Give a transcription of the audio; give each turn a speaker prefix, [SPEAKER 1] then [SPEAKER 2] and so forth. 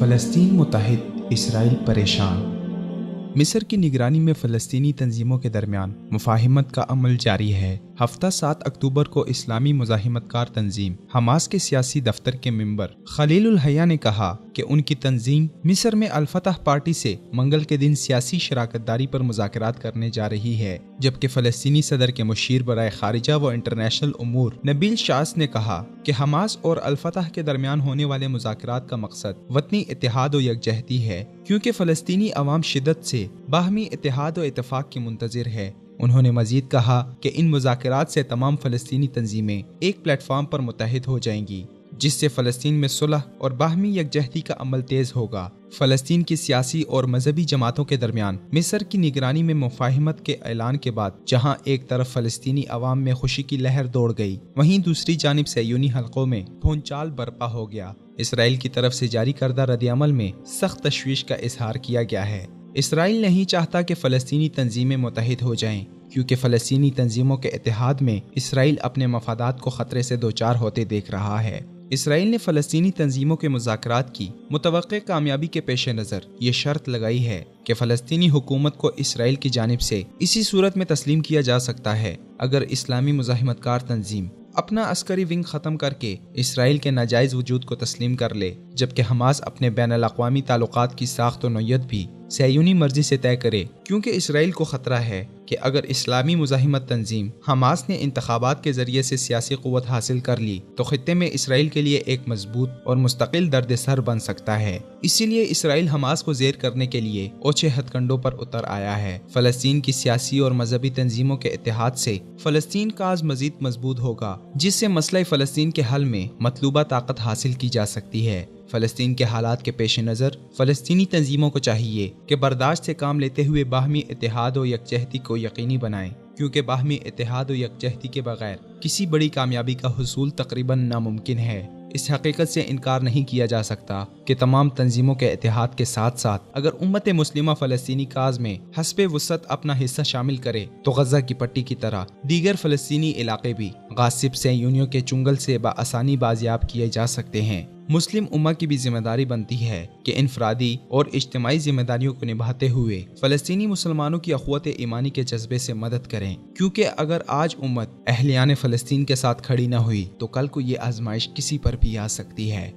[SPEAKER 1] فلسطین متحد، اسرائیل پریشان۔ مصر کی نگرانی میں فلسطینی تنظیموں کے درمیان مفاہمت کا عمل جاری ہے۔ ہفتہ 7 اکتوبر کو اسلامی مزاحمت کار تنظیم حماس کے سیاسی دفتر کے ممبر خلیل الحیہ نے کہا کہ ان کی تنظیم مصر میں الفتح پارٹی سے منگل کے دن سیاسی شراکت داری پر مذاکرات کرنے جا رہی ہے، جبکہ فلسطینی صدر کے مشیر برائے خارجہ و انٹرنیشنل امور نبیل شاس نے کہا کہ حماس اور الفتح کے درمیان ہونے والے مذاکرات کا مقصد وطنی اتحاد و یکجہتی ہے، کیونکہ فلسطینی عوام شدت سے باہمی اتحاد و اتفاق کی منتظر ہے۔ انہوں نے مزید کہا کہ ان مذاکرات سے تمام فلسطینی تنظیمیں ایک پلیٹ فارم پر متحد ہو جائیں گی، جس سے فلسطین میں صلح اور باہمی یکجہتی کا عمل تیز ہوگا۔ فلسطین کی سیاسی اور مذہبی جماعتوں کے درمیان مصر کی نگرانی میں مفاہمت کے اعلان کے بعد جہاں ایک طرف فلسطینی عوام میں خوشی کی لہر دوڑ گئی، وہیں دوسری جانب صہیونی حلقوں میں بھونچال برپا ہو گیا۔ اسرائیل کی طرف سے جاری کردہ رد عمل میں سخت تشویش کا اظہار کیا گیا ہے۔ اسرائیل نہیں چاہتا کہ فلسطینی تنظیمیں متحد ہو جائیں، کیونکہ فلسطینی تنظیموں کے اتحاد میں اسرائیل اپنے مفادات کو خطرے سے دوچار ہوتے دیکھ رہا ہے۔ اسرائیل نے فلسطینی تنظیموں کے مذاکرات کی متوقع کامیابی کے پیش نظر یہ شرط لگائی ہے کہ فلسطینی حکومت کو اسرائیل کی جانب سے اسی صورت میں تسلیم کیا جا سکتا ہے اگر اسلامی مزاحمت کار تنظیم اپنا عسکری ونگ ختم کر کے اسرائیل کے ناجائز وجود کو تسلیم کر لے، جبکہ حماس اپنے بین الاقوامی تعلقات کی ساخت و نوعیت بھی صہیونی مرضی سے طے کرے، کیونکہ اسرائیل کو خطرہ ہے کہ اگر اسلامی مزاحمت تنظیم حماس نے انتخابات کے ذریعے سے سیاسی قوت حاصل کر لی تو خطے میں اسرائیل کے لیے ایک مضبوط اور مستقل درد سر بن سکتا ہے۔ اسی لیے اسرائیل حماس کو زیر کرنے کے لیے اوچھے ہتھ کنڈوں پر اتر آیا ہے۔ فلسطین کی سیاسی اور مذہبی تنظیموں کے اتحاد سے فلسطین کاز مزید مضبوط ہوگا، جس سے مسئلہ فلسطین کے حل میں مطلوبہ طاقت حاصل کی جا سکتی ہے۔ فلسطین کے حالات کے پیش نظر فلسطینی تنظیموں کو چاہیے کہ برداشت سے کام لیتے ہوئے باہمی اتحاد و یکجہتی کو یقینی بنائیں، کیونکہ باہمی اتحاد و یکجہتی کے بغیر کسی بڑی کامیابی کا حصول تقریباً ناممکن ہے۔ اس حقیقت سے انکار نہیں کیا جا سکتا کہ تمام تنظیموں کے اتحاد کے ساتھ ساتھ اگر امت مسلمہ فلسطینی کاز میں حسب وسعت اپنا حصہ شامل کرے تو غزہ کی پٹی کی طرح دیگر فلسطینی علاقے بھی غاصب صہیونیوں کے چنگل سے بآسانی بازیاب کیے جا سکتے ہیں۔ مسلم امہ کی بھی ذمہ داری بنتی ہے کہ انفرادی اور اجتماعی ذمہ داریوں کو نبھاتے ہوئے فلسطینی مسلمانوں کی اخوت ایمانی کے جذبے سے مدد کریں، کیونکہ اگر آج امت اہلیان فلسطین کے ساتھ کھڑی نہ ہوئی تو کل کو یہ آزمائش کسی پر بھی آ سکتی ہے۔